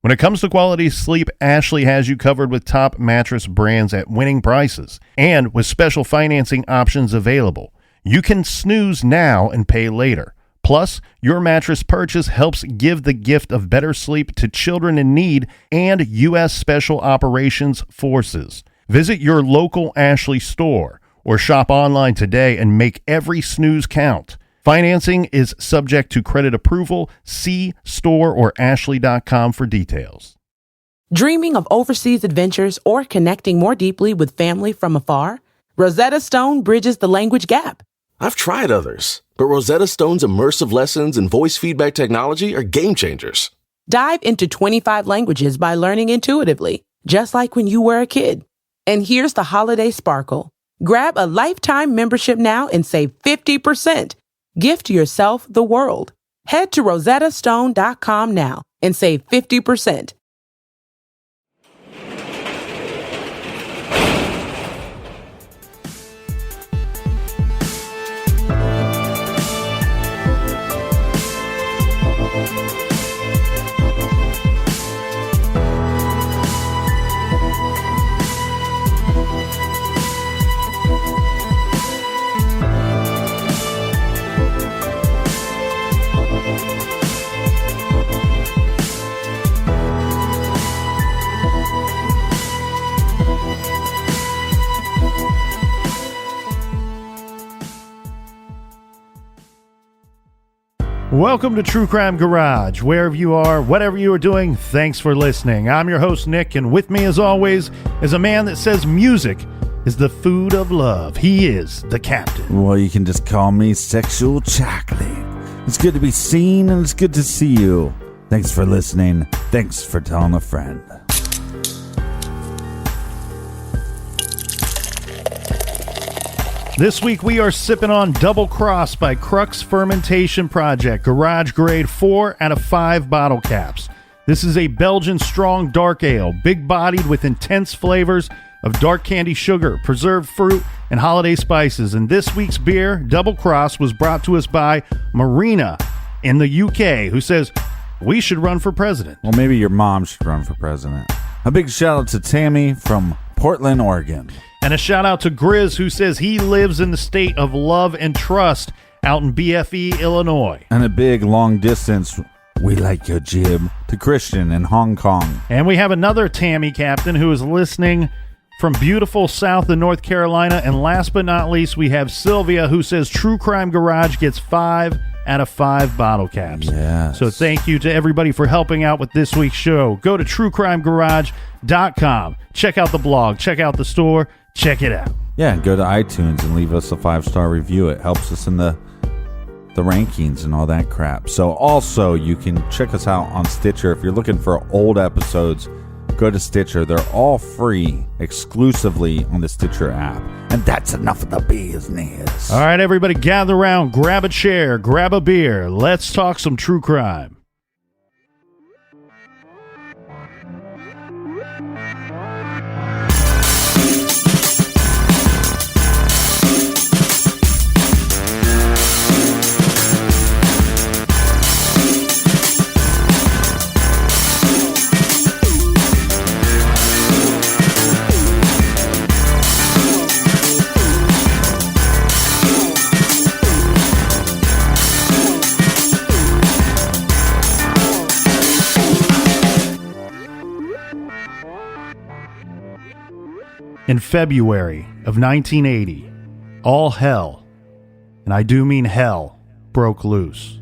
When it comes to quality sleep, Ashley has you covered with top mattress brands at winning prices and with special financing options available. You can snooze now and pay later. Plus, your mattress purchase helps give the gift of better sleep to children in need and U.S. Special Operations Forces. Visit your local Ashley store or shop online today and make every snooze count. Financing is subject to credit approval. See store or ashley.com for details. Dreaming of overseas adventures or connecting more deeply with family from afar? Rosetta Stone bridges the language gap. I've tried others, but Rosetta Stone's immersive lessons and voice feedback technology are game changers. Dive into 25 languages by learning intuitively, just like when you were a kid. And here's the holiday sparkle. Grab a lifetime membership now and save 50%. Gift yourself the world. Head to rosettastone.com now and save 50%. Welcome to True Crime Garage. Wherever you are, whatever you are doing, thanks for listening. I'm your host, Nick, and with me, as always, is a man that says music is the food of love. He is the captain. Well, you can just call me Sexual Chocolate. It's good to be seen, and it's good to see you. Thanks for listening. Thanks for telling a friend. This week we are sipping on Doublecross by Crux Fermentation Project, garage grade 4 out of 5 bottle caps. This is a Belgian strong dark ale, big bodied with intense flavors of dark candy sugar, preserved fruit, and holiday spices. And this week's beer, Doublecross, was brought to us by Marina in the UK, who says we should run for president. Well, maybe your mom should run for president. A big shout out to Tammy from Portland, Oregon. And a shout out to Grizz, who says he lives in the state of love and trust out in BFE, Illinois. And a big long distance, we like your jib, to Christian in Hong Kong. And we have another Tammy captain who is listening from beautiful south of North Carolina. And last but not least, we have Sylvia, who says True Crime Garage gets 5 out of 5 bottle caps. Yes. So thank you to everybody for helping out with this week's show. Go to truecrimegarage.com. Check out the blog. Check out the store. Check it out. Yeah, and go to iTunes and leave us a 5-star review. It helps us in the rankings and all that crap. So also, you can check us out on Stitcher. If you're looking for old episodes, go to Stitcher. They're all free, exclusively on the Stitcher app. And that's enough of the business. All right, everybody, gather around, grab a chair, grab a beer. Let's talk some true crime. In February of 1980, all hell, and I do mean hell, broke loose.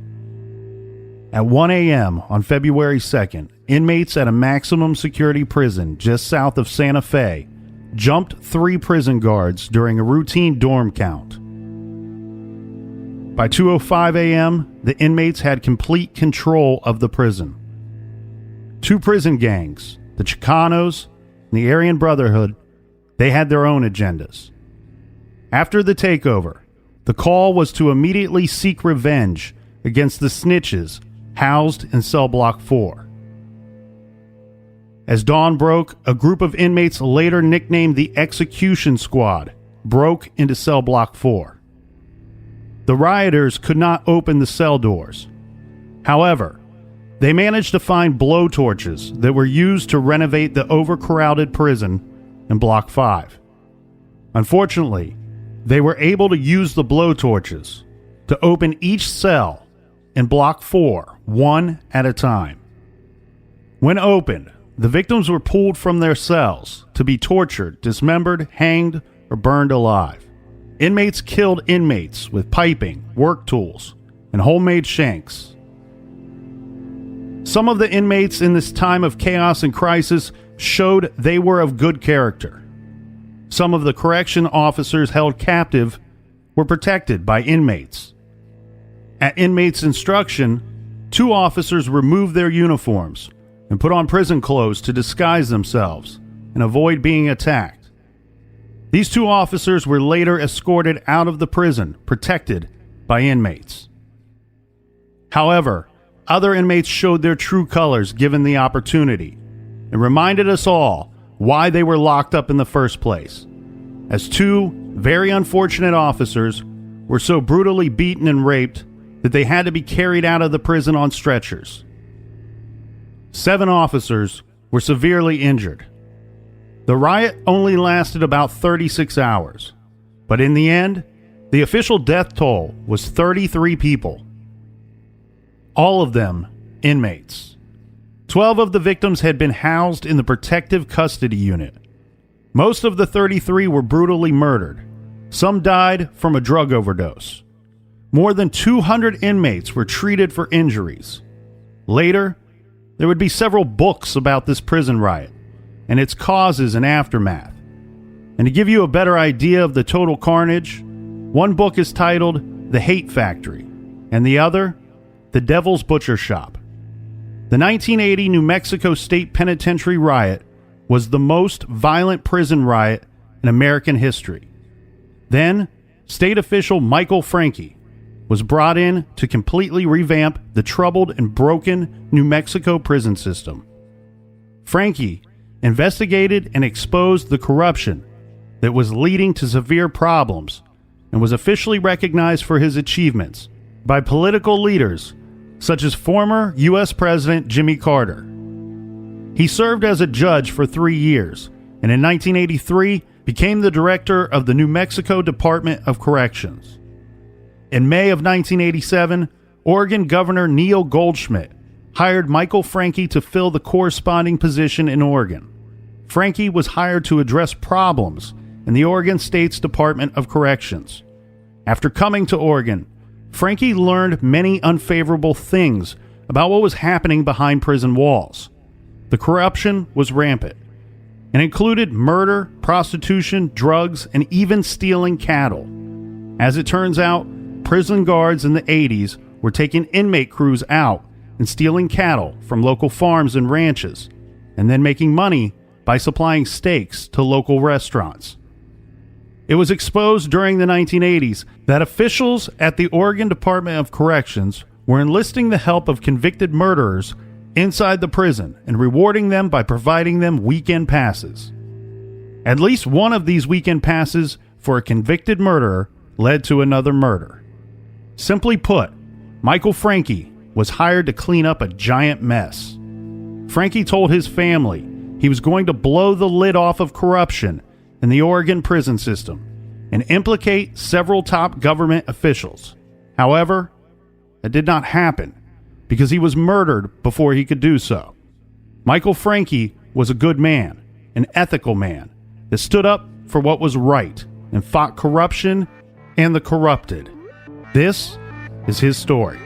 At 1 a.m. on February 2nd, inmates at a maximum security prison just south of Santa Fe jumped 3 prison guards during a routine dorm count. By 2:05 a.m., the inmates had complete control of the prison. 2 prison gangs, the Chicanos and the Aryan Brotherhood, they had their own agendas. After the takeover, the call was to immediately seek revenge against the snitches housed in cell block 4. As dawn broke, a group of inmates later nicknamed the Execution Squad broke into cell block 4. The rioters could not open the cell doors. However, They managed to find blowtorches that were used to renovate the overcrowded prison in Block 5. Unfortunately, they were able to use the blowtorches to open each cell in Block 4 one at a time. When opened, the victims were pulled from their cells to be tortured, dismembered, hanged, or burned alive. Inmates killed inmates with piping, work tools, and homemade shanks. Some of the inmates in this time of chaos and crisis showed they were of good character. Some of the correction officers held captive were protected by inmates. At inmates' instruction, 2 officers removed their uniforms and put on prison clothes to disguise themselves and avoid being attacked. These 2 officers were later escorted out of the prison, protected by inmates. However, other inmates showed their true colors given the opportunity and reminded us all why they were locked up in the first place, as 2 very unfortunate officers were so brutally beaten and raped that they had to be carried out of the prison on stretchers. 7 officers were severely injured. The riot only lasted about 36 hours, but in the end, the official death toll was 33 people. All of them inmates. 12 of the victims had been housed in the protective custody unit. Most of the 33 were brutally murdered. Some died from a drug overdose. More than 200 inmates were treated for injuries. Later, there would be several books about this prison riot and its causes and aftermath. And to give you a better idea of the total carnage, one book is titled The Hate Factory, and the other, The Devil's Butcher Shop. The 1980 New Mexico State Penitentiary riot was the most violent prison riot in American history. Then, state official Michael Francke was brought in to completely revamp the troubled and broken New Mexico prison system. Francke investigated and exposed the corruption that was leading to severe problems and was officially recognized for his achievements by political leaders such as former U.S. President Jimmy Carter. He served as a judge for 3 years and in 1983 became the director of the New Mexico Department of Corrections. In May of 1987, Oregon Governor Neil Goldschmidt hired Michael Francke to fill the corresponding position in Oregon. Francke was hired to address problems in the Oregon State's Department of Corrections. After coming to Oregon, Francke learned many unfavorable things about what was happening behind prison walls. The corruption was rampant and included murder, prostitution, drugs, and even stealing cattle. As it turns out, prison guards in the 80s were taking inmate crews out and stealing cattle from local farms and ranches, and then making money by supplying steaks to local restaurants. It was exposed during the 1980s that officials at the Oregon Department of Corrections were enlisting the help of convicted murderers inside the prison and rewarding them by providing them weekend passes. At least one of these weekend passes for a convicted murderer led to another murder. Simply put, Michael Francke was hired to clean up a giant mess. Francke told his family he was going to blow the lid off of corruption in the Oregon prison system and implicate several top government officials. However, that did not happen because he was murdered before he could do so. Michael Francke was a good man, an ethical man that stood up for what was right and fought corruption and the corrupted. This is his story.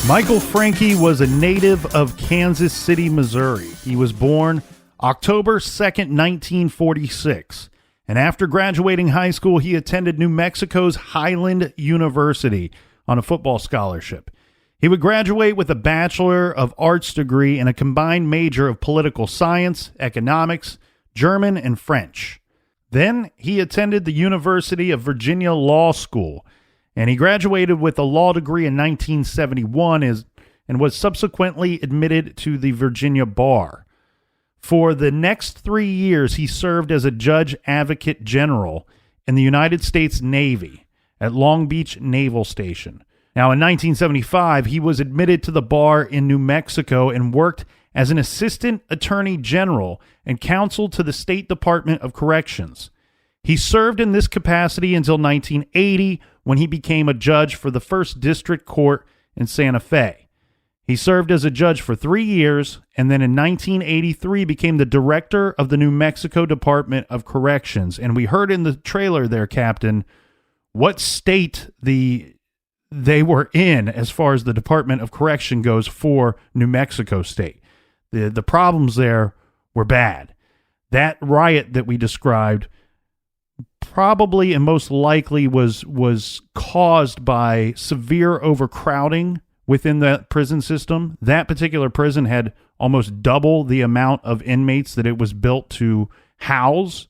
Michael Francke was a native of Kansas City, Missouri. He was born October 2nd, 1946, and after graduating high school, he attended New Mexico's Highland University on a football scholarship. He would graduate with a Bachelor of Arts degree and a combined major of political science, economics, German, and French. Then he attended the University of Virginia Law School, and he graduated with a law degree in 1971 and was subsequently admitted to the Virginia bar. For the next 3 years, he served as a judge advocate general in the United States Navy at Long Beach Naval Station. Now, in 1975, he was admitted to the bar in New Mexico and worked as an assistant attorney general and counsel to the State Department of Corrections. He served in this capacity until 1980, when he became a judge for the First District Court in Santa Fe. He served as a judge for 3 years, and then in 1983 became the director of the New Mexico Department of Corrections. And we heard in the trailer there, Captain, what state they were in as far as the Department of Correction goes for New Mexico State. The problems there were bad. That riot that we described probably and most likely was caused by severe overcrowding within the prison system. That particular prison had almost double the amount of inmates that it was built to house,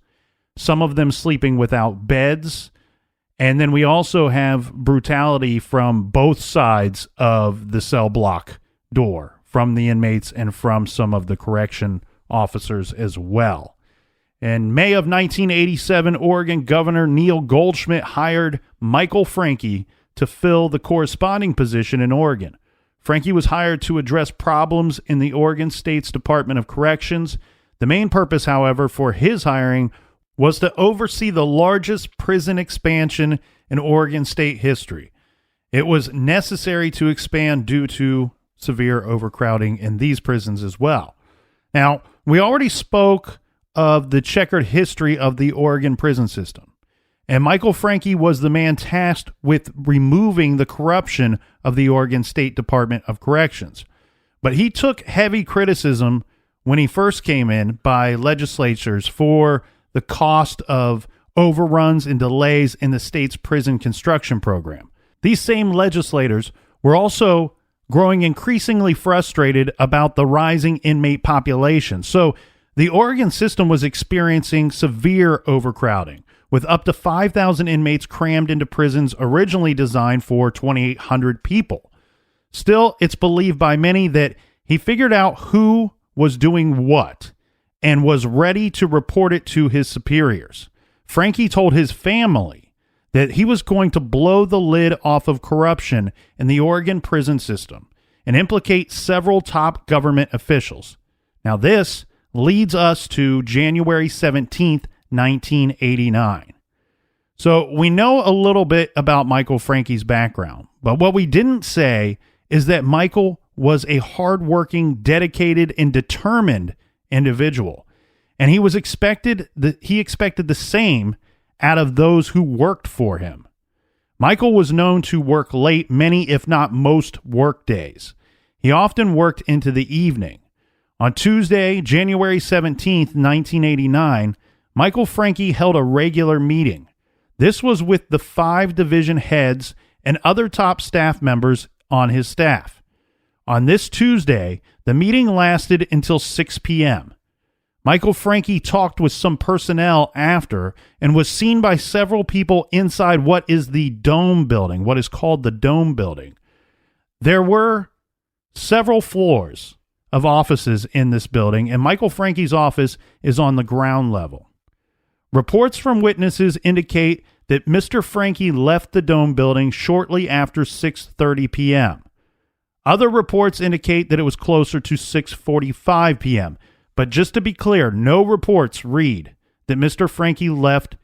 some of them sleeping without beds. And then we also have brutality from both sides of the cell block door, from the inmates and from some of the correction officers as well. In May of 1987, Oregon Governor Neil Goldschmidt hired Michael Francke to fill the corresponding position in Oregon. Francke was hired to address problems in the Oregon State's Department of Corrections. The main purpose, however, for his hiring was to oversee the largest prison expansion in Oregon State history. It was necessary to expand due to severe overcrowding in these prisons as well. Now, we already spoke of the checkered history of the Oregon prison system, and Michael Francke was the man tasked with removing the corruption of the Oregon State Department of Corrections. But he took heavy criticism when he first came in by legislatures for the cost of overruns and delays in the state's prison construction program. These same legislators were also growing increasingly frustrated about the rising inmate population. So the Oregon system was experiencing severe overcrowding, with up to 5,000 inmates crammed into prisons originally designed for 2,800 people. Still, it's believed by many that he figured out who was doing what and was ready to report it to his superiors. Francke told his family that he was going to blow the lid off of corruption in the Oregon prison system and implicate several top government officials. Now, this leads us to January 17th, 1989. So we know a little bit about Michael Francke's background, but what we didn't say is that Michael was a hardworking, dedicated, and determined individual, and he expected the same out of those who worked for him. Michael was known to work late many, if not most, work days. He often worked into the evening. On Tuesday, January 17th, 1989, Michael Francke held a regular meeting. This was with the 5 division heads and other top staff members on his staff. On this Tuesday, the meeting lasted until 6 p.m. Michael Francke talked with some personnel after and was seen by several people inside what is the Dome building, what is called the Dome building. There were several floors of offices in this building, and Michael Francke's office is on the ground level. Reports from witnesses indicate that Mr. Francke left the Dome building shortly after 6:30 p.m. Other reports indicate that it was closer to 6:45 p.m., but just to be clear, no reports read that Mr. Francke left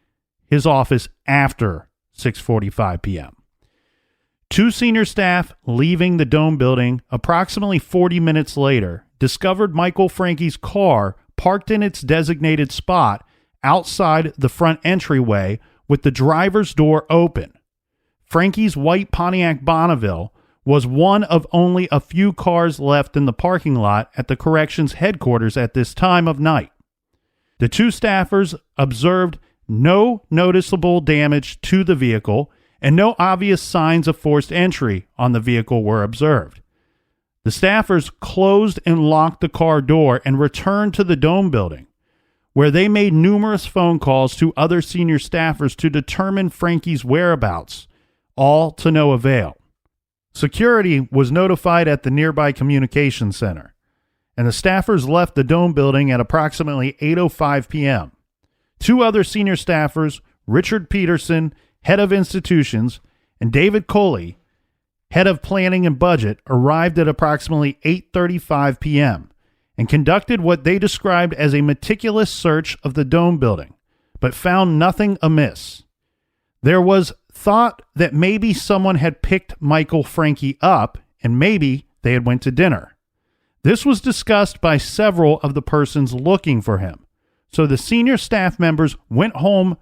his office after 6:45 p.m. 2 senior staff leaving the Dome building approximately 40 minutes later discovered Michael Francke's car parked in its designated spot outside the front entryway with the driver's door open. Francke's white Pontiac Bonneville was one of only a few cars left in the parking lot at the corrections headquarters at this time of night. The 2 staffers observed no noticeable damage to the vehicle, and no obvious signs of forced entry on the vehicle were observed. The staffers closed and locked the car door and returned to the Dome building, where they made numerous phone calls to other senior staffers to determine Francke's whereabouts, all to no avail. Security was notified at the nearby communication center, and the staffers left the Dome building at approximately 8:05 p.m. Two other senior staffers, Richard Peterson, head of institutions, and David Coley, head of planning and budget, arrived at approximately 8:35 p.m. and conducted what they described as a meticulous search of the Dome building, but found nothing amiss. There was thought that maybe someone had picked Michael Francke up and maybe they had went to dinner. This was discussed by several of the persons looking for him. So the senior staff members went home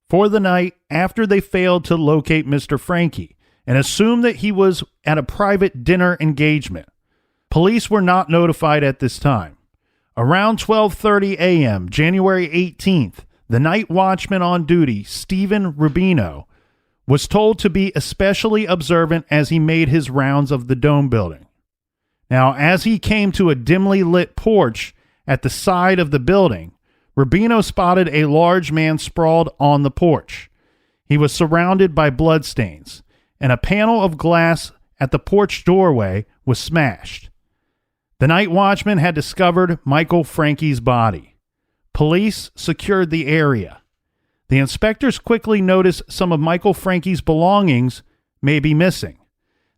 for the night after they failed to locate Mr. Francke and assumed that he was at a private dinner engagement. Police were not notified at this time. Around 12:30 a.m., January 18th, the night watchman on duty, Stephen Rubino, was told to be especially observant as he made his rounds of the Dome building. Now, as he came to a dimly lit porch at the side of the building, Rubino spotted a large man sprawled on the porch. He was surrounded by bloodstains, and a panel of glass at the porch doorway was smashed. The night watchman had discovered Michael Francke's body. Police secured the area. The inspectors quickly noticed some of Michael Francke's belongings may be missing.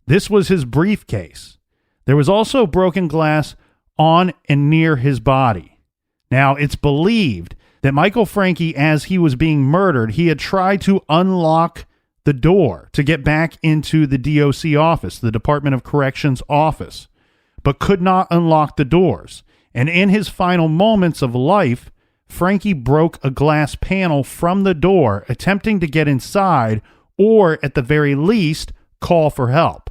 This was his briefcase. There was also broken glass on and near his body. Now, it's believed that Michael Francke, as he was being murdered, he had tried to unlock the door to get back into the DOC office, the Department of Corrections office, but could not unlock the doors. And in his final moments of life, Francke broke a glass panel from the door, attempting to get inside or, at the very least, call for help.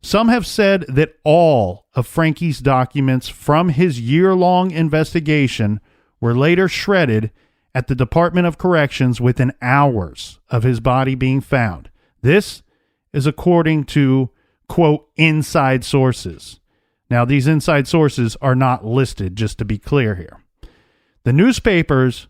Some have said that all of Francke's documents from his year-long investigation were later shredded at the Department of Corrections within hours of his body being found. This is according to, quote, inside sources. Now, these inside sources are not listed, just to be clear here. The newspapers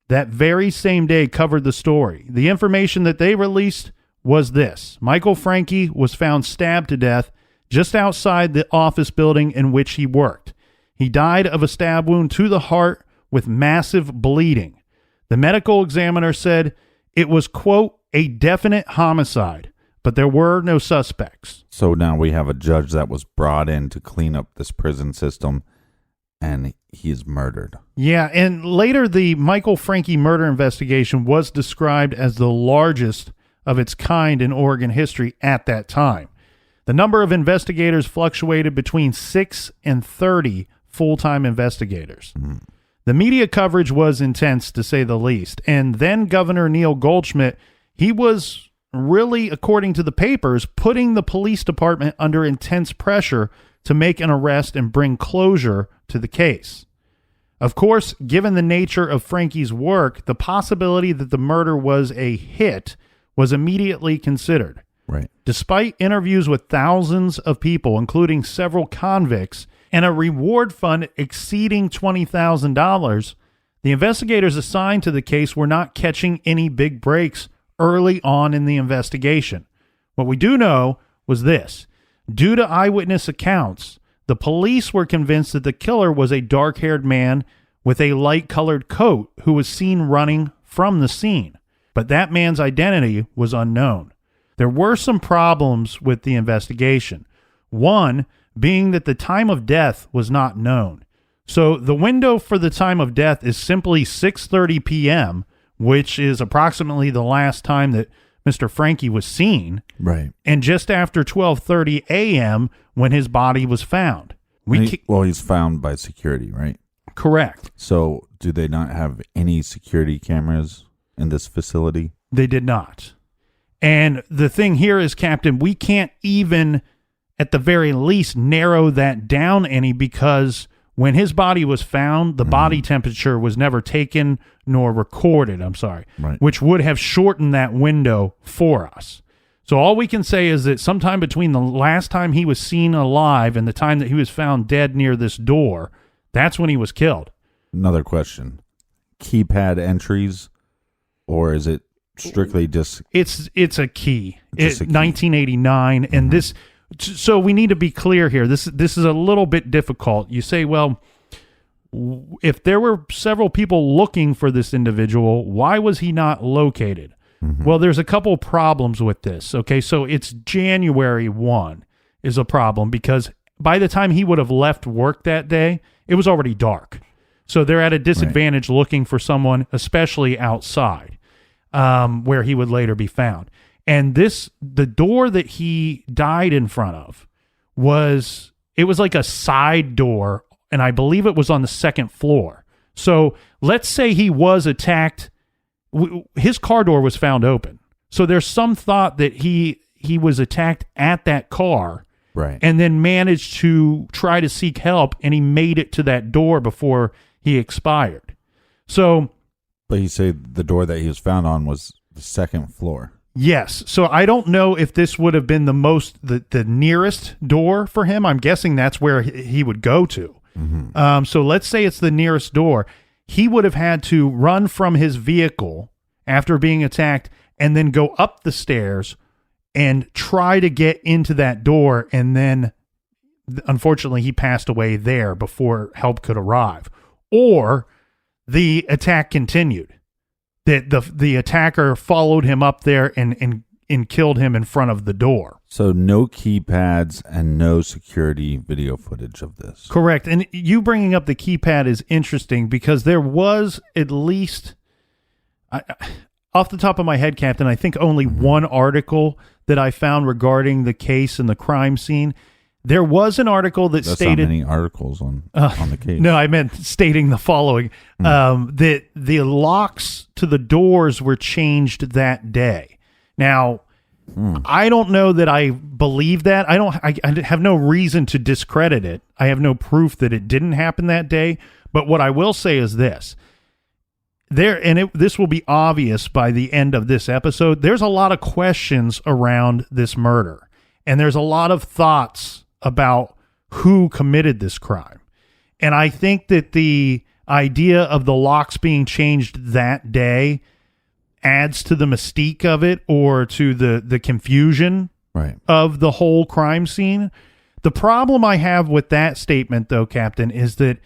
that very same day covered the story. The information that they released was this: Michael Francke was found stabbed to death just outside the office building in which he worked. He died of a stab wound to the heart with massive bleeding. The medical examiner said it was, quote, a definite homicide, but there were no suspects. So now we have a judge that was brought in to clean up this prison system, and he's murdered. Yeah, and later the Michael Francke murder investigation was described as the largest of its kind in Oregon history at that time. The number of investigators fluctuated between 6 and 30 full-time investigators. The media coverage was intense, to say the least, and then Governor Neil Goldschmidt, he was really, according to the papers, putting the police department under intense pressure to make an arrest and bring closure to the case. Of course, given the nature of Francke's work, the possibility that the murder was a hit was immediately considered. Right. Despite interviews with thousands of people, including several convicts, and a reward fund exceeding $20,000, the investigators assigned to the case were not catching any big breaks early on in the investigation. What we do know was this: due to eyewitness accounts, the police were convinced that the killer was a dark-haired man with a light-colored coat who was seen running from the scene. But that man's identity was unknown. There were some problems with the investigation. One being that the time of death was not known. So the window for the time of death is simply 6:30 p.m., which is approximately the last time that Mr. Francke was seen. Right. And just after 12:30 a.m. when his body was found. He's found by security, right? Correct. So do they not have any security cameras in this facility? They did not. And the thing here is, Captain, we can't even, at the very least, narrow that down any, because when his body was found, the body temperature was never taken nor recorded, Right. which would have shortened that window for us. So all we can say is that sometime between the last time he was seen alive and the time that he was found dead near this door, that's when he was killed. another question. Keypad entries, or is it strictly just... It's a key. Just a key. 1989, and this... So we need to be clear here. This is a little bit difficult. You say, well, if there were several people looking for this individual, why was he not located? Well, there's a couple problems with this. Okay, so it's January 1 is a problem because by the time he would have left work that day, it was already dark. So they're at a disadvantage looking for someone, especially outside, where he would later be found. And the door that he died in front of was like a side door, and I believe it was on the second floor. So let's say he was attacked. His car door was found open. So there's some thought that he was attacked at that car, right, and then managed to try to seek help, and he made it to that door before he expired. So, but you say the door that he was found on was the second floor. Yes. So I don't know if this would have been the nearest door for him. I'm guessing that's where he would go to. So let's say it's the nearest door. He would have had to run from his vehicle after being attacked and then go up the stairs and try to get into that door. And then, unfortunately, he passed away there before help could arrive. Or the attack continued. That the attacker followed him up there and killed him in front of the door. So no keypads and no security video footage of this. Correct. And you bringing up the keypad is interesting because there was at least, off the top of my head, Captain, I think only one article that I found regarding the case and the crime scene. There was an article that stated... That's not many articles on the case. No, I meant stating the following, that the locks to the doors were changed that day. Now, I don't know that I believe that. I have no reason to discredit it. I have no proof that it didn't happen that day. But what I will say is this. This will be obvious by the end of this episode. There's a lot of questions around this murder. And there's a lot of thoughts about who committed this crime. And I think that the idea of the locks being changed that day adds to the mystique of it, or to the confusion of the whole crime scene. The problem I have with that statement, though, Captain, is that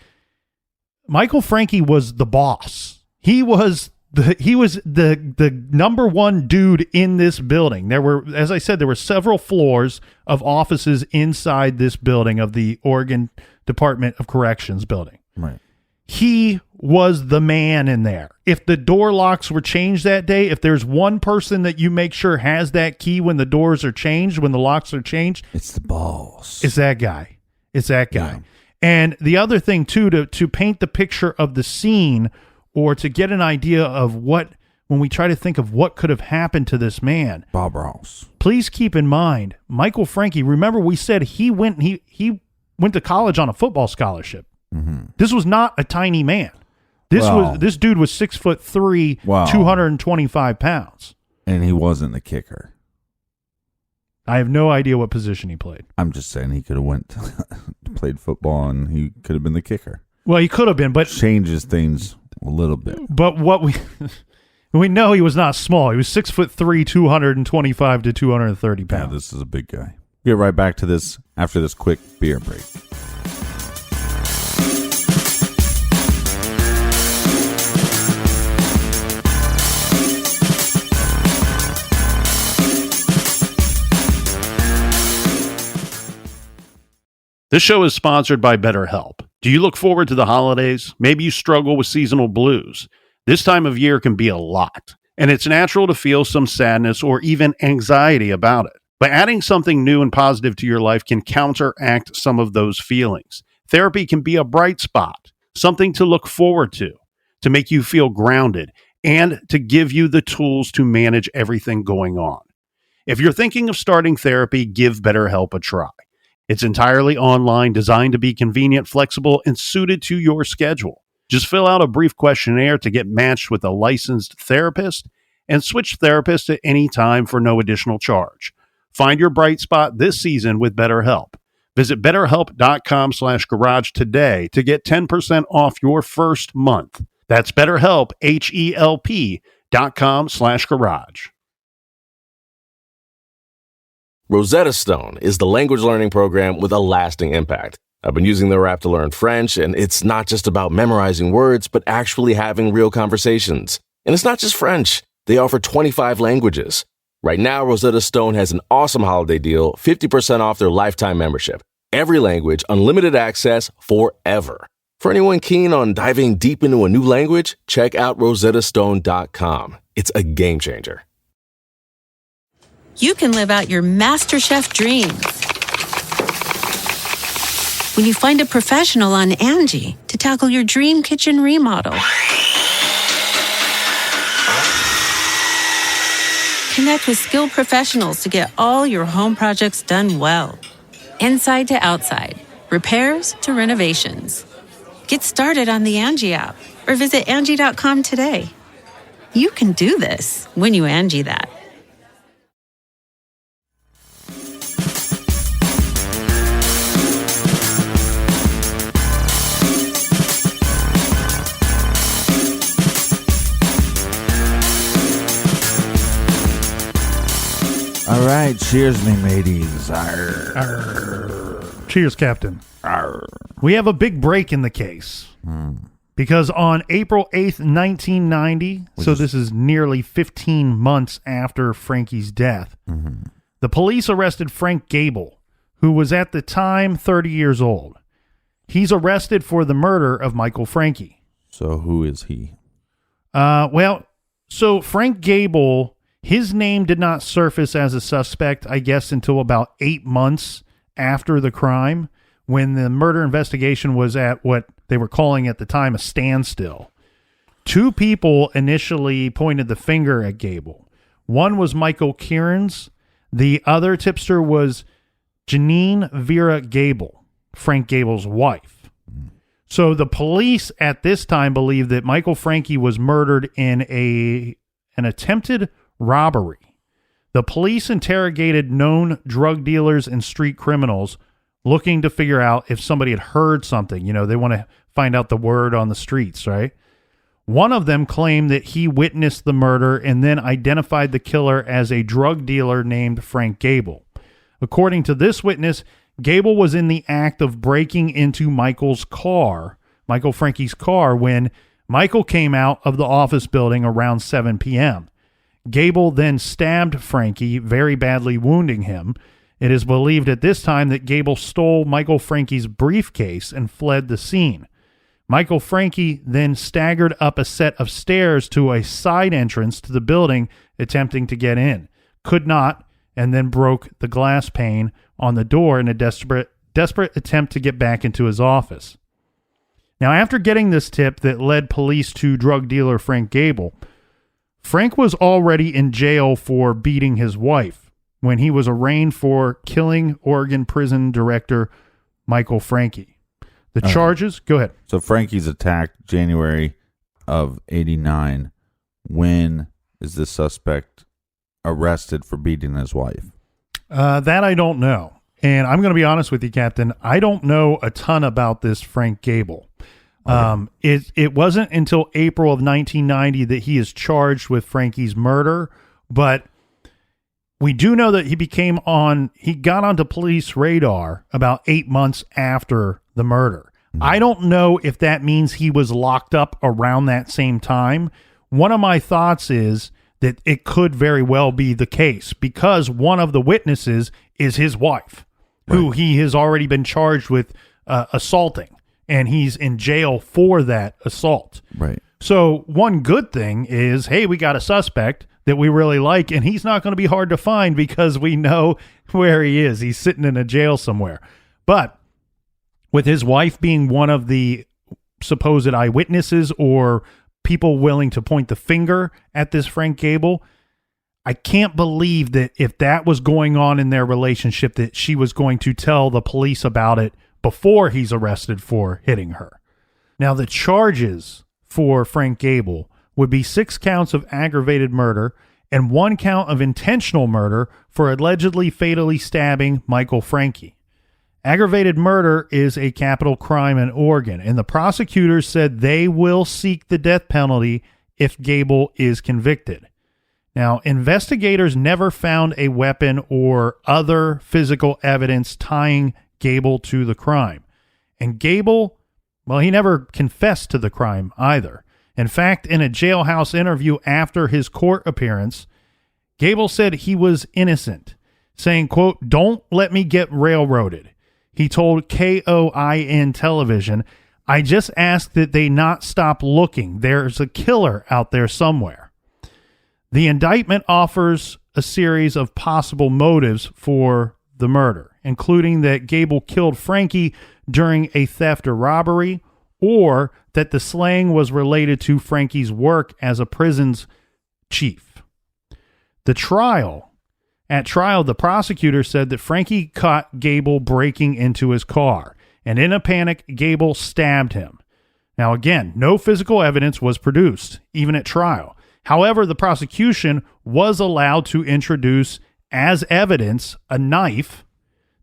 Michael Francke was the boss. He was the number one dude in this building. There were, as I said, there were several floors of offices inside this building of the Oregon Department of Corrections building. Right. He was the man in there. If the door locks were changed that day, if there's one person that you make sure has that key when the doors are changed, when the locks are changed, it's the boss. It's that guy. It's that guy. Yeah. And the other thing too, to paint the picture of the scene, or to get an idea of when we try to think of what could have happened to this man, Bob Ross. Please keep in mind, Michael Francke, remember we said he went to college on a football scholarship. Mm-hmm. This was not a tiny man. This dude was 6'3", 225 pounds. And he wasn't the kicker. I have no idea what position he played. I'm just saying he could have played football and he could have been the kicker. Well, he could have been, but changes things a little bit. But what we know, he was not small. He was 6'3", 225 to 230 pounds. Yeah, this is a big guy. We'll get right back to this after this quick beer break. This show is sponsored by BetterHelp. Do you look forward to the holidays? Maybe you struggle with seasonal blues. This time of year can be a lot, and it's natural to feel some sadness or even anxiety about it. But adding something new and positive to your life can counteract some of those feelings. Therapy can be a bright spot, something to look forward to make you feel grounded, and to give you the tools to manage everything going on. If you're thinking of starting therapy, give BetterHelp a try. It's entirely online, designed to be convenient, flexible, and suited to your schedule. Just fill out a brief questionnaire to get matched with a licensed therapist and switch therapists at any time for no additional charge. Find your bright spot this season with BetterHelp. Visit betterhelp.com/garage today to get 10% off your first month. That's BetterHelp, HELP.com/garage. Rosetta Stone is the language learning program with a lasting impact. I've been using their app to learn French, and it's not just about memorizing words, but actually having real conversations. And it's not just French. They offer 25 languages. Right now, Rosetta Stone has an awesome holiday deal, 50% off their lifetime membership. Every language, unlimited access forever. For anyone keen on diving deep into a new language, check out rosettastone.com. It's a game changer. You can live out your MasterChef dreams when you find a professional on Angie to tackle your dream kitchen remodel. Connect with skilled professionals to get all your home projects done well. Inside to outside, repairs to renovations. Get started on the Angie app or visit Angie.com today. You can do this when you Angie that. All right, cheers, me mateys. Arr. Arr. Cheers, Captain. Arr. We have a big break in the case. Because on April 8th, 1990, this is nearly 15 months after Francke's death, the police arrested Frank Gable, who was at the time 30 years old. He's arrested for the murder of Michael Francke. So who is he? So Frank Gable, his name did not surface as a suspect, I guess, until about 8 months after the crime, when the murder investigation was at what they were calling at the time a standstill. Two people initially pointed the finger at Gable. One was Michael Kieran's. The other tipster was Janine Vera Gable, Frank Gable's wife. So the police at this time believed that Michael Francke was murdered in an attempted robbery. The police interrogated known drug dealers and street criminals, looking to figure out if somebody had heard something. You know, they want to find out the word on the streets, right? One of them claimed that he witnessed the murder and then identified the killer as a drug dealer named Frank Gable. According to this witness, Gable was in the act of breaking into Michael Francke's car, when Michael came out of the office building around 7 p.m. Gable then stabbed Francke, very badly wounding him. It is believed at this time that Gable stole Michael Francke's briefcase and fled the scene. Michael Francke then staggered up a set of stairs to a side entrance to the building, attempting to get in. Could not, and then broke the glass pane on the door in a desperate attempt to get back into his office. Now, after getting this tip that led police to drug dealer Frank Gable, Frank was already in jail for beating his wife when he was arraigned for killing Oregon prison director Michael Francke. The charges, go ahead. So Francke's attacked January of 89. When is this suspect arrested for beating his wife? That I don't know. And I'm going to be honest with you, Captain. I don't know a ton about this Frank Gable. It wasn't until April of 1990 that he is charged with Francke's murder, but we do know that he got onto police radar about 8 months after the murder. I don't know if that means he was locked up around that same time. One of my thoughts is that it could very well be the case, because one of the witnesses is his wife, who he has already been charged with assaulting, and he's in jail for that assault. Right. So one good thing is, hey, we got a suspect that we really like, and he's not going to be hard to find because we know where he is. He's sitting in a jail somewhere. But with his wife being one of the supposed eyewitnesses or people willing to point the finger at this Frank Gable, I can't believe that if that was going on in their relationship, that she was going to tell the police about it before he's arrested for hitting her. Now, the charges for Frank Gable would be 6 counts of aggravated murder and 1 count of intentional murder for allegedly fatally stabbing Michael Francke. Aggravated murder is a capital crime in Oregon, and the prosecutors said they will seek the death penalty if Gable is convicted. Now, investigators never found a weapon or other physical evidence tying Gable to the crime. And Gable, well, he never confessed to the crime either. In fact, in a jailhouse interview after his court appearance, Gable said he was innocent, saying, quote, "Don't let me get railroaded." He told KOIN television, "I just ask that they not stop looking. There's a killer out there somewhere." The indictment offers a series of possible motives for the murder, including that Gable killed Francke during a theft or robbery, or that the slaying was related to Francke's work as a prison's chief. At trial, the prosecutor said that Francke caught Gable breaking into his car, and in a panic, Gable stabbed him. Now, again, no physical evidence was produced, even at trial. However, the prosecution was allowed to introduce as evidence a knife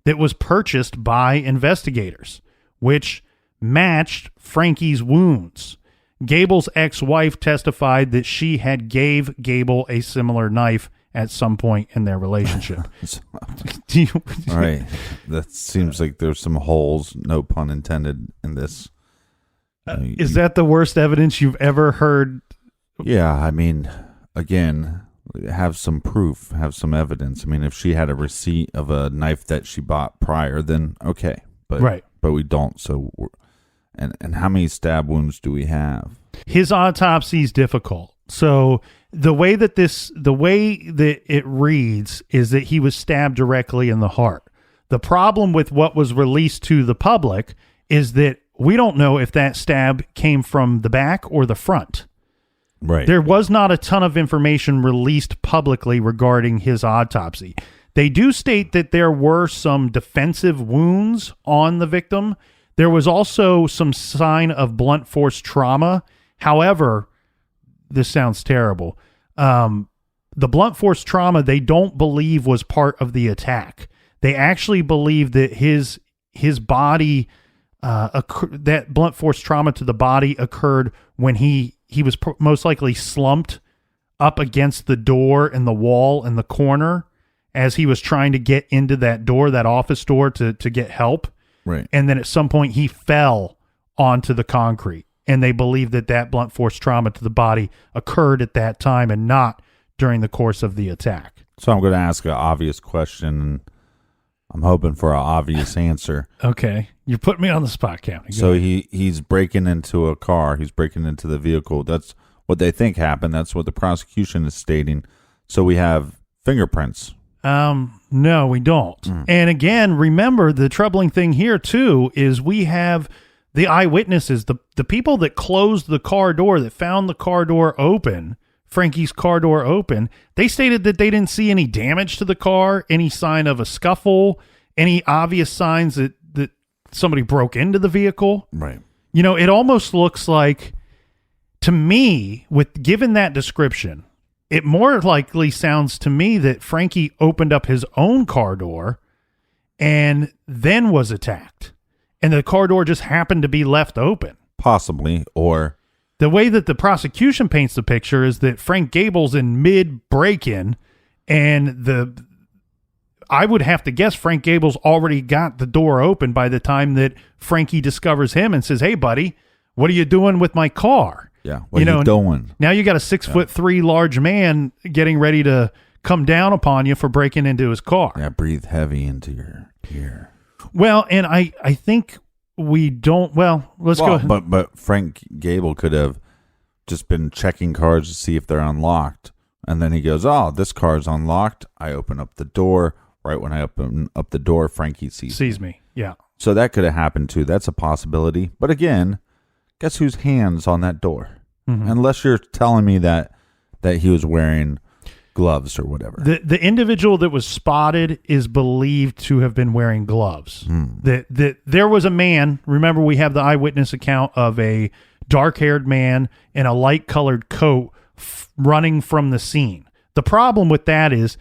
that was purchased by investigators, which matched Francke's wounds. Gable's ex-wife testified that she had gave Gable a similar knife at some point in their relationship. All right. That seems like there's some holes, no pun intended, in this. Is that the worst evidence you've ever heard? Yeah, I mean, again, have some proof, have some evidence. I mean, if she had a receipt of a knife that she bought prior, then okay. But, right. But we don't. So, and how many stab wounds do we have? His autopsy is difficult. So the way that it reads is that he was stabbed directly in the heart. The problem with what was released to the public is that we don't know if that stab came from the back or the front. Right. There was not a ton of information released publicly regarding his autopsy. They do state that there were some defensive wounds on the victim. There was also some sign of blunt force trauma. However, this sounds terrible. The blunt force trauma they don't believe was part of the attack. They actually believe that his body, that blunt force trauma to the body occurred when he was most likely slumped up against the door and the wall in the corner as he was trying to get into that door, that office door, to get help. Right. And then at some point he fell onto the concrete. And they believe that blunt force trauma to the body occurred at that time and not during the course of the attack. So I'm going to ask an obvious question, and I'm hoping for an obvious answer. Okay. You're putting me on the spot, County. So he's breaking into a car. He's breaking into the vehicle. That's what they think happened. That's what the prosecution is stating. So we have fingerprints. No, we don't. And again, remember, the troubling thing here, too, is we have the eyewitnesses, the people that closed the car door, that found the car door open, Francke's car door open, they stated that they didn't see any damage to the car, any sign of a scuffle, any obvious signs that somebody broke into the vehicle. Right. You know, it almost looks like, to me, given that description, it more likely sounds to me that Francke opened up his own car door and then was attacked. And the car door just happened to be left open. Possibly, or... The way that the prosecution paints the picture is that Frank Gable's in mid-break-in, and I would have to guess Frank Gable's already got the door open by the time that Francke discovers him and says, "Hey, buddy, what are you doing with my car?" Yeah, what are you doing? Now you got a 6'3" large man getting ready to come down upon you for breaking into his car. Yeah, breathe heavy into your ear. Well, and I think we don't. Well, let's go ahead. But Frank Gable could have just been checking cars to see if they're unlocked, and then he goes, "Oh, this car's unlocked." I open up the door. Right when I open up the door, Francke sees me. Yeah. So that could have happened too. That's a possibility. But again, guess whose hand's on that door? Mm-hmm. Unless you're telling me that he was wearing gloves or whatever. The individual that was spotted is believed to have been wearing gloves. That there was a man. Remember, we have the eyewitness account of a dark-haired man in a light-colored coat running from the scene. The problem with that is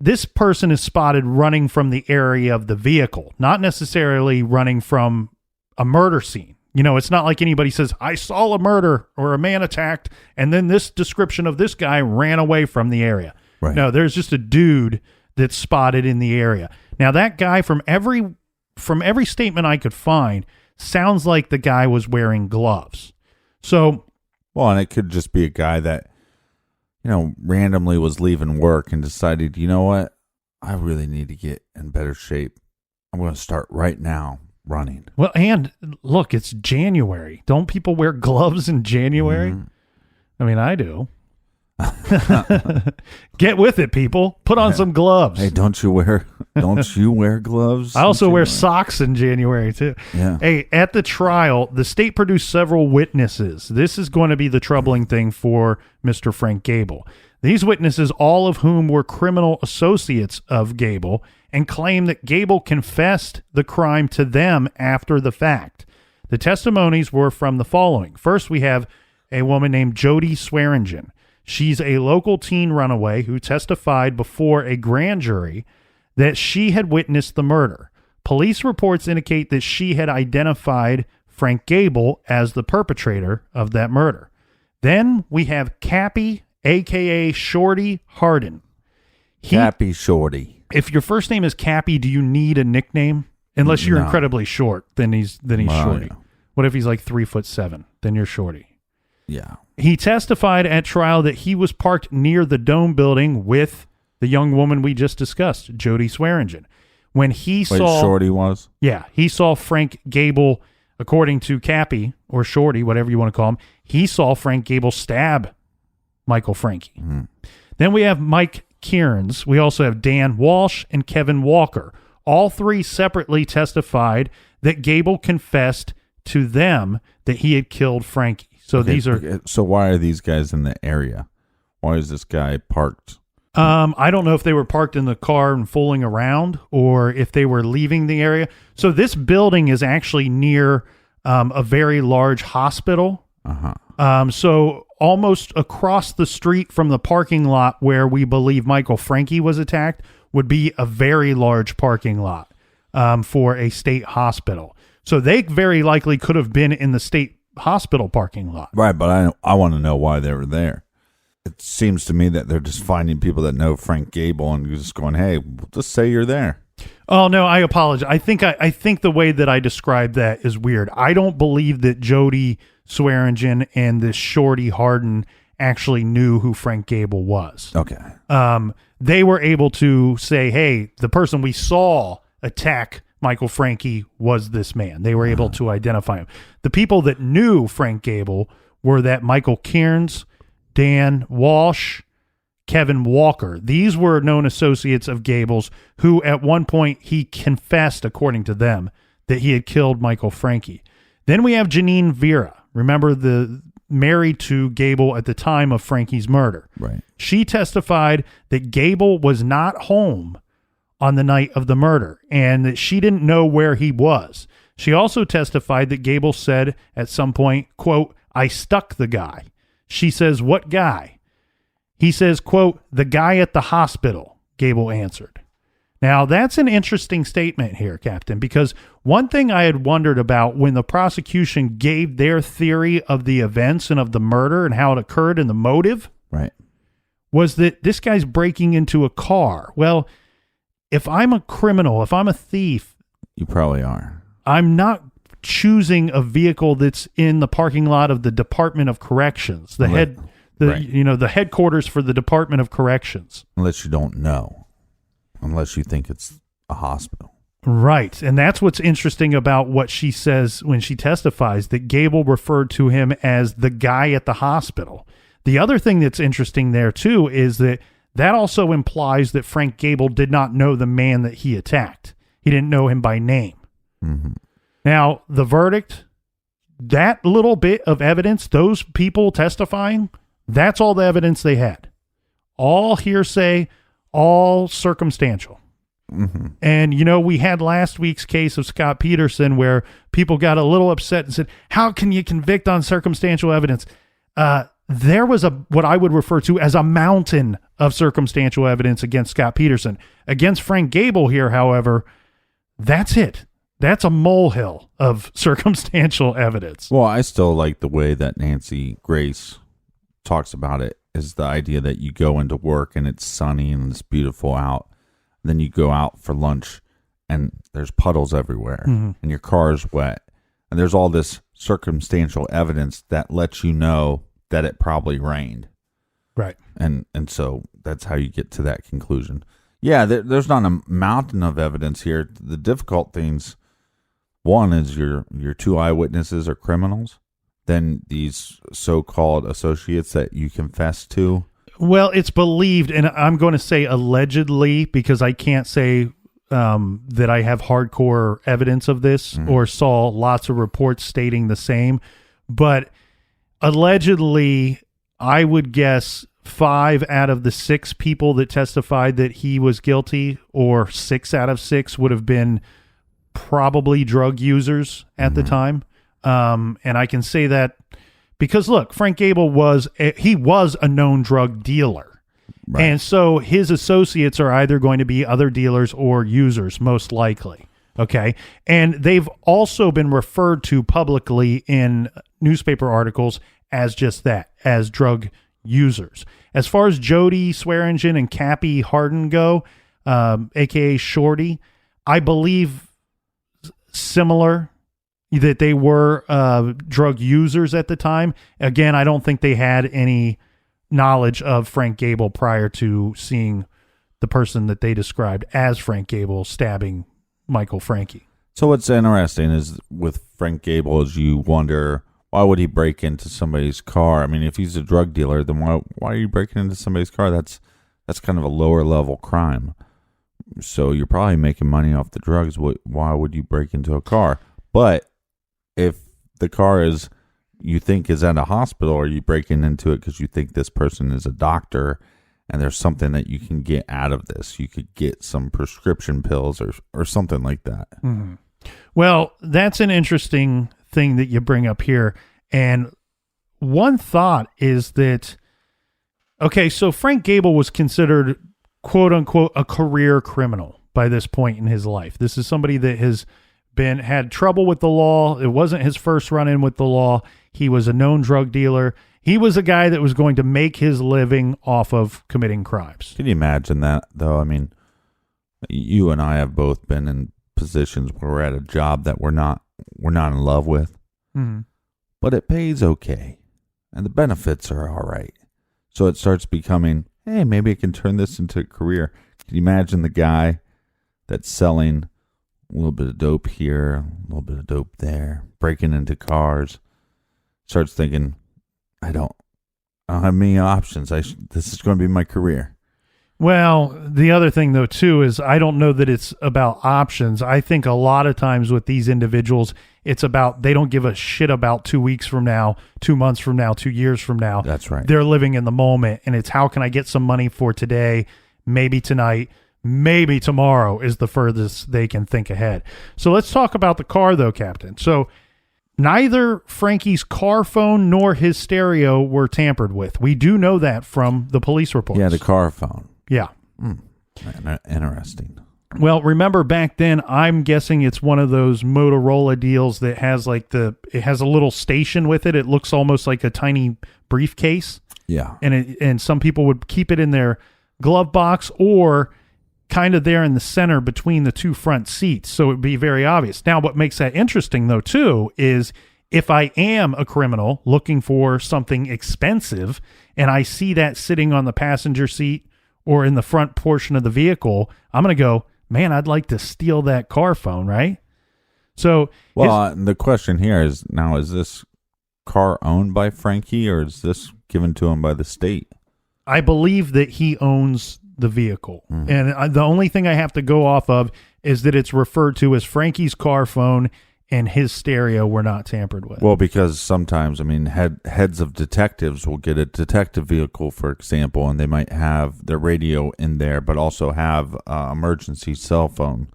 this person is spotted running from the area of the vehicle, not necessarily running from a murder scene. You know, it's not like anybody says, I saw a murder or a man attacked, and then this description of this guy ran away from the area. Right. No, there's just a dude that's spotted in the area. Now, that guy, from every statement I could find, sounds like the guy was wearing gloves. So, well, and it could just be a guy that, you know, randomly was leaving work and decided, you know what, I really need to get in better shape. I'm going to start right now running. Well, and look, it's January. Don't people wear gloves in January? Mm-hmm. I mean, I do. Get with it, people. Put on some gloves. Hey, don't you wear gloves? I also wear socks in January too. Yeah. Hey, at the trial, the state produced several witnesses. This is going to be the troubling thing for Mr. Frank Gable. These witnesses, all of whom were criminal associates of Gable, and claim that Gable confessed the crime to them after the fact. The testimonies were from the following. First, we have a woman named Jody Swearingen. She's a local teen runaway who testified before a grand jury that she had witnessed the murder. Police reports indicate that she had identified Frank Gable as the perpetrator of that murder. Then we have Cappy, a.k.a. Shorty Hardin. Cappy Shorty. If your first name is Cappy, do you need a nickname? Unless you're incredibly short, then he's Shorty. Yeah. What if he's like 3'7"? Then you're Shorty. Yeah. He testified at trial that he was parked near the Dome building with the young woman we just discussed, Jody Swearingen. When he saw Shorty was? Yeah, he saw Frank Gable, according to Cappy or Shorty, whatever you want to call him, he saw Frank Gable stab Michael Francke. Mm-hmm. Then we have Mike Kearns. We also have Dan Walsh and Kevin Walker. All three separately testified that Gable confessed to them that he had killed Francke. So these are. So why are these guys in the area? Why is this guy parked? I don't know if they were parked in the car and fooling around or if they were leaving the area. So this building is actually near a very large hospital. Uh-huh. So almost across the street from the parking lot where we believe Michael Francke was attacked would be a very large parking lot for a state hospital. So they very likely could have been in the state hospital parking lot. Right, but I want to know why they were there. It seems to me that they're just finding people that know Frank Gable and just going, hey, just say you're there. Oh, no, I apologize. I think the way that I described that is weird. I don't believe that Jody Swearingen and this Shorty Hardin actually knew who Frank Gable was. Okay. They were able to say, hey, the person we saw attack Michael Francke was this man. They were able to identify him. The people that knew Frank Gable were that Michael Kearns, Dan Walsh, Kevin Walker. These were known associates of Gable's who at one point he confessed, according to them, that he had killed Michael Francke. Then we have Janine Vera. Remember, the married to Gable at the time of Francke's murder. Right. She testified that Gable was not home on the night of the murder and that she didn't know where he was. She also testified that Gable said at some point, quote, I stuck the guy. She says, what guy? He says, quote, the guy at the hospital, Gable answered. Now, that's an interesting statement here, Captain, because one thing I had wondered about when the prosecution gave their theory of the events and of the murder and how it occurred and the motive, right, was that this guy's breaking into a car. Well, if I'm a criminal, if I'm a thief, you probably are. I'm not choosing a vehicle that's in the parking lot of the Department of Corrections, the headquarters for the Department of Corrections. Unless you don't know. Unless you think it's a hospital. Right. And that's what's interesting about what she says when she testifies, that Gable referred to him as the guy at the hospital. The other thing that's interesting there, too, is that also implies that Frank Gable did not know the man that he attacked. He didn't know him by name. Mm-hmm. Now, the verdict, that little bit of evidence, those people testifying, that's all the evidence they had. All hearsay, all circumstantial. Mm-hmm. And, we had last week's case of Scott Peterson where people got a little upset and said, how can you convict on circumstantial evidence? there was what I would refer to as a mountain of circumstantial evidence against Scott Peterson. Against Frank Gable here, however, that's it. That's a molehill of circumstantial evidence. Well, I still like the way that Nancy Grace talks about it, is the idea that you go into work and it's sunny and it's beautiful out. Then you go out for lunch and there's puddles everywhere and your car's wet. And there's all this circumstantial evidence that lets you know that it probably rained. Right. And so that's how you get to that conclusion. Yeah, there's not a mountain of evidence here. The difficult things, one is your two eyewitnesses are criminals. Then these so-called associates that you confess to. Well, it's believed, and I'm going to say allegedly because I can't say that I have hardcore evidence of this or saw lots of reports stating the same. But allegedly, I would guess 5 out of the 6 people that testified that he was guilty, or 6 out of 6 would have been probably drug users at the time. And I can say that because, look, Frank Gable was a known drug dealer. Right. And so his associates are either going to be other dealers or users, most likely. Okay. And they've also been referred to publicly in newspaper articles as just that, as drug users. As far as Jody Swearingen and Cappy Harden go, aka Shorty, I believe similar that they were drug users at the time. Again, I don't think they had any knowledge of Frank Gable prior to seeing the person that they described as Frank Gable stabbing Michael Francke. So what's interesting is with Frank Gable is you wonder, why would he break into somebody's car? I mean, if he's a drug dealer, then why are you breaking into somebody's car? That's kind of a lower level crime. So you're probably making money off the drugs. Why would you break into a car? But if the car you think is at a hospital, or you breaking into it because you think this person is a doctor and there's something that you can get out of this, you could get some prescription pills or something like that. Mm-hmm. Well, that's an interesting thing that you bring up here. And one thought is that, okay, so Frank Gable was considered, quote unquote, a career criminal by this point in his life. This is somebody that has had trouble with the law. It wasn't his first run-in with the law. He was a known drug dealer. He was a guy that was going to make his living off of committing crimes. Can you imagine that, though? I mean, you and I have both been in positions where we're at a job that we're not in love with, but it pays okay, and the benefits are all right. So it starts becoming, hey, maybe I can turn this into a career. Can you imagine the guy that's selling a little bit of dope here, a little bit of dope there, breaking into cars, starts thinking, I don't have many options. This is going to be my career. Well, the other thing, though, too, is I don't know that it's about options. I think a lot of times with these individuals, it's about they don't give a shit about 2 weeks from now, 2 months from now, 2 years from now. That's right. They're living in the moment, and it's how can I get some money for today, maybe tonight, maybe tomorrow is the furthest they can think ahead. So let's talk about the car, though, Captain. So neither Frankie's car phone nor his stereo were tampered with. We do know that from the police reports. Yeah, the car phone. Yeah. Interesting. Well, remember back then, I'm guessing it's one of those Motorola deals that has it has a little station with it. It looks almost like a tiny briefcase. Yeah. And some people would keep it in their glove box or kind of there in the center between the two front seats. So it would be very obvious. Now, what makes that interesting, though, too, is if I am a criminal looking for something expensive and I see that sitting on the passenger seat or in the front portion of the vehicle, I'm going to go, man, I'd like to steal that car phone, right? So, well, the question here is now, is this car owned by Frankie or is this given to him by the state? I believe that he owns the vehicle. And the only thing I have to go off of is that it's referred to as Frankie's car phone and his stereo were not tampered with. Well, because sometimes, I mean, heads of detectives will get a detective vehicle, for example, and they might have their radio in there, but also have emergency cell phone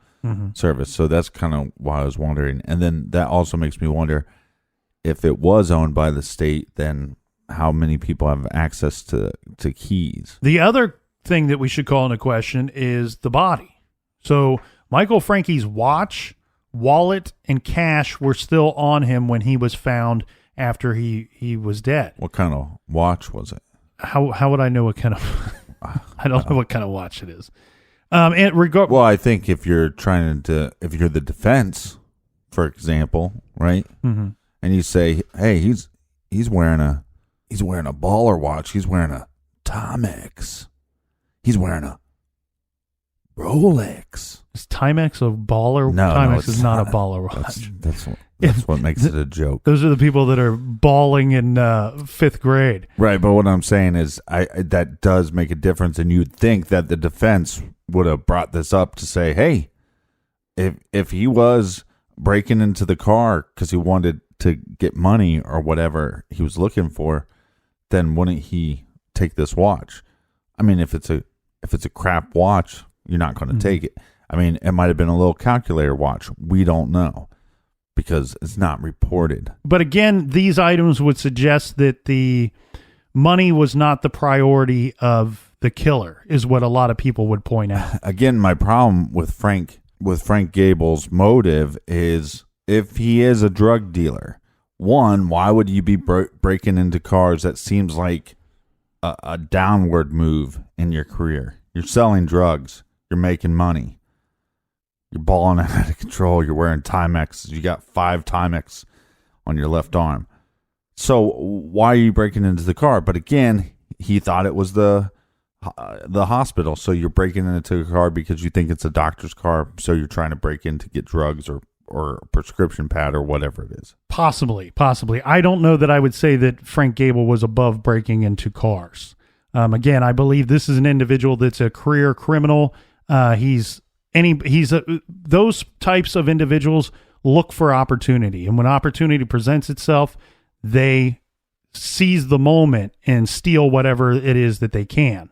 service. So that's kind of why I was wondering. And then that also makes me wonder if it was owned by the state, then how many people have access to keys. The other thing that we should call into question is the body. So Michael Francke's watch, wallet, and cash were still on him when he was found after he was dead. What kind of watch was it? How would I know what kind of? I don't know what kind of watch it is. Well, I think if you're if you're the defense, for example, right, mm-hmm. and you say, "Hey, he's wearing a baller watch. He's wearing a Timex. He's wearing a Rolex." Is Timex a baller? No, Timex is not a baller watch. That's what makes it a joke. Those are the people that are balling in 5th grade. Right, but what I'm saying is that does make a difference, and you'd think that the defense would have brought this up to say, hey, if he was breaking into the car because he wanted to get money or whatever he was looking for, then wouldn't he take this watch? I mean, if it's a crap watch, you're not going to take it. I mean, it might have been a little calculator watch. We don't know because it's not reported. But again, these items would suggest that the money was not the priority of the killer, is what a lot of people would point out. Again, my problem with Frank Gable's motive is, if he is a drug dealer, one, why would you be breaking into cars? That seems like a downward move in your career. You're selling drugs. You're making money. You're balling out of control. You're wearing Timex. You got 5 Timex on your left arm. So why are you breaking into the car? But again, he thought it was the hospital. So you're breaking into a car because you think it's a doctor's car. So you're trying to break in to get drugs or a prescription pad or whatever it is. Possibly. I don't know that I would say that Frank Gable was above breaking into cars. Again, I believe this is an individual that's a career criminal. Those types of individuals look for opportunity, and when opportunity presents itself, they seize the moment and steal whatever it is that they can.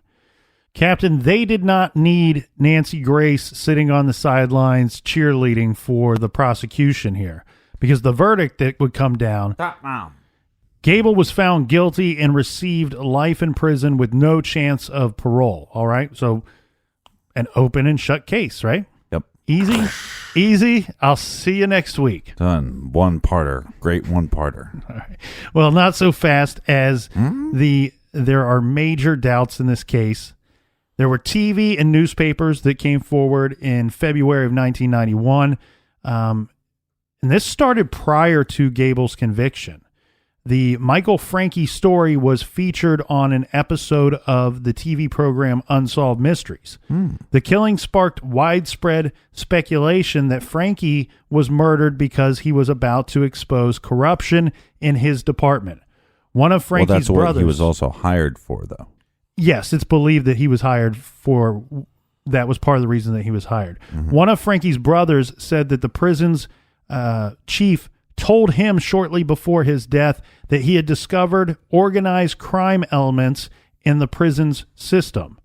Captain, they did not need Nancy Grace sitting on the sidelines cheerleading for the prosecution here, because the verdict that would come down, Gable was found guilty and received life in prison with no chance of parole. All right, so an open and shut case, right? Yep. Easy. I'll see you next week. Done. One-parter. Great one-parter. All right. Well, not so fast, as there are major doubts in this case. There were TV and newspapers that came forward in February of 1991. And this started prior to Gable's conviction. The Michael Francke story was featured on an episode of the TV program Unsolved Mysteries. The killing sparked widespread speculation that Francke was murdered because he was about to expose corruption in his department. One of Francke's that's brothers... what he was also hired for, though. Yes, it's believed that he was hired for... That was part of the reason that he was hired. One of Francke's brothers said that the prison's chief told him shortly before his death that he had discovered organized crime elements in the prison's system.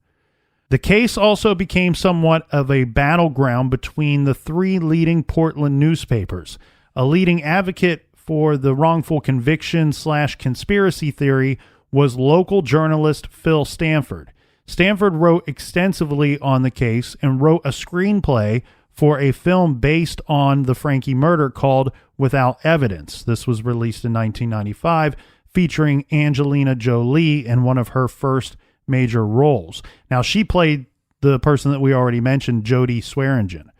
The case also became somewhat of a battleground between the 3 leading Portland newspapers. A leading advocate for the wrongful conviction/conspiracy theory was local journalist Phil Stanford. Stanford wrote extensively on the case and wrote a screenplay for a film based on the Francke murder called Without Evidence. This was released in 1995, featuring Angelina Jolie in one of her first major roles. Now, she played the person that we already mentioned, Jodie Swearingen.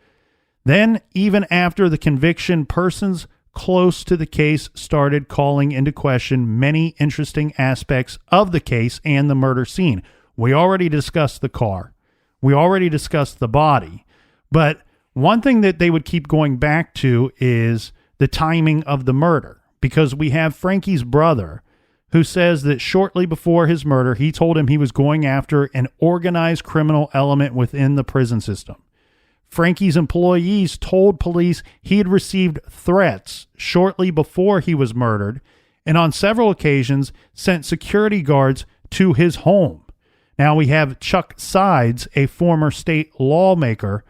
Then, even after the conviction, persons close to the case started calling into question many interesting aspects of the case and the murder scene. We already discussed the car. We already discussed the body. But one thing that they would keep going back to is the timing of the murder, because we have Francke's brother who says that shortly before his murder, he told him he was going after an organized criminal element within the prison system. Francke's employees told police he had received threats shortly before he was murdered, and on several occasions sent security guards to his home. Now we have Chuck Sides, a former state lawmaker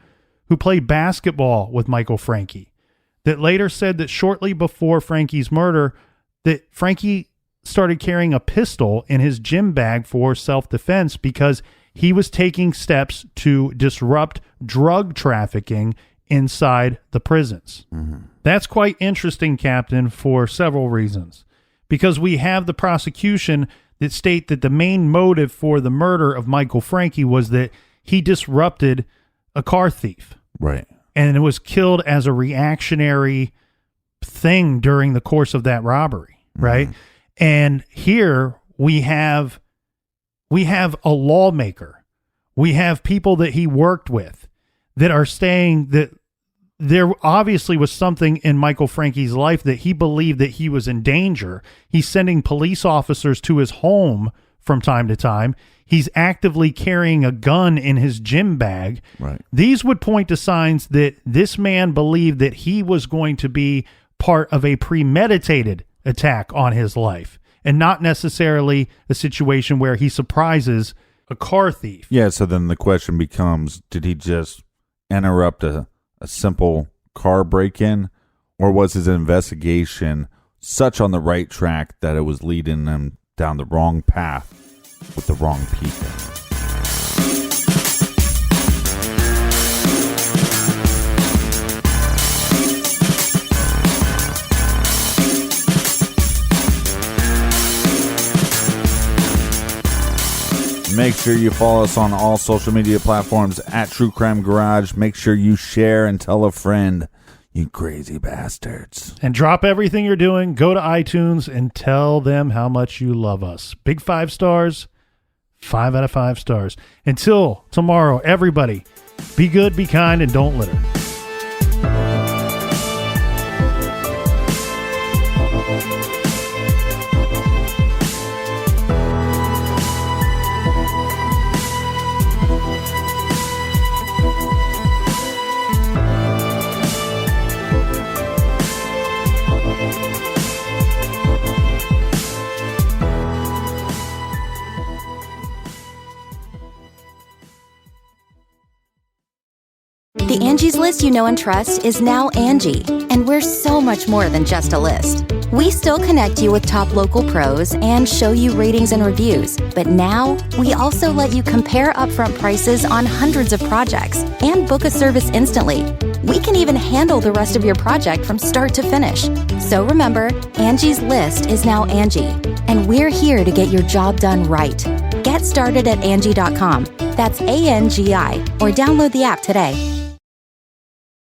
who played basketball with Michael Francke, that later said that shortly before Francke's murder, that Francke started carrying a pistol in his gym bag for self-defense because he was taking steps to disrupt drug trafficking inside the prisons. That's quite interesting, Captain, for several reasons. Because we have the prosecution that state that the main motive for the murder of Michael Francke was that he disrupted a car thief. Right. And it was killed as a reactionary thing during the course of that robbery, right? And here we have a lawmaker. We have people that he worked with that are saying that there obviously was something in Michael Francke's life that he believed that he was in danger. He's sending police officers to his home from time to time. He's actively carrying a gun in his gym bag. Right. These would point to signs that this man believed that he was going to be part of a premeditated attack on his life and not necessarily a situation where he surprises a car thief. Yeah, so then the question becomes, did he just interrupt a simple car break-in, or was his investigation such on the right track that it was leading him down the wrong path with the wrong people? Make sure you follow us on all social media platforms at True Crime Garage. Make sure you share and tell a friend, you crazy bastards. And drop everything you're doing. Go to iTunes and tell them how much you love us. Big 5 stars, 5 out of 5 stars. Until tomorrow, everybody, be good, be kind, and don't litter. The Angie's List you know and trust is now Angie, and we're so much more than just a list. We still connect you with top local pros and show you ratings and reviews, but now we also let you compare upfront prices on hundreds of projects and book a service instantly. We can even handle the rest of your project from start to finish. So remember, Angie's List is now Angie, and we're here to get your job done right. Get started at Angie.com. That's ANGI, or download the app today.